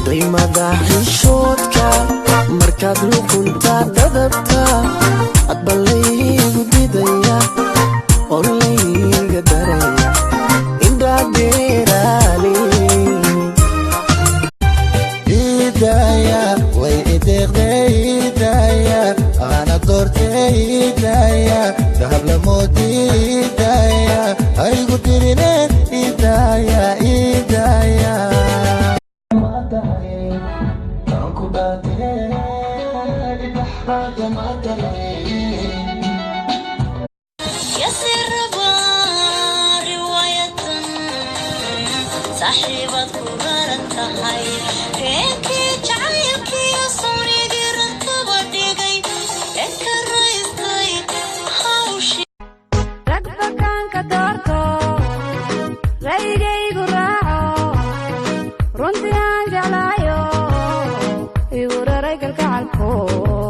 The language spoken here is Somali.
qiimada xishoodka markaad luqunta dadabta adbalaygu didaya oo layga daraya indhadeeraani idaya way ideeqday idaya ana doortay idaya dahab la moodidaya aygu dirine idaya idaya يسر رواية صاحبة كبرت هاي هيك جعلك يا صوني قرنت بديقي هيك الرئيس داي هاوشي رقبة كان كدارتو رأيقي قراعو رنتي عن جعلايو يقول رأيك الكعالكو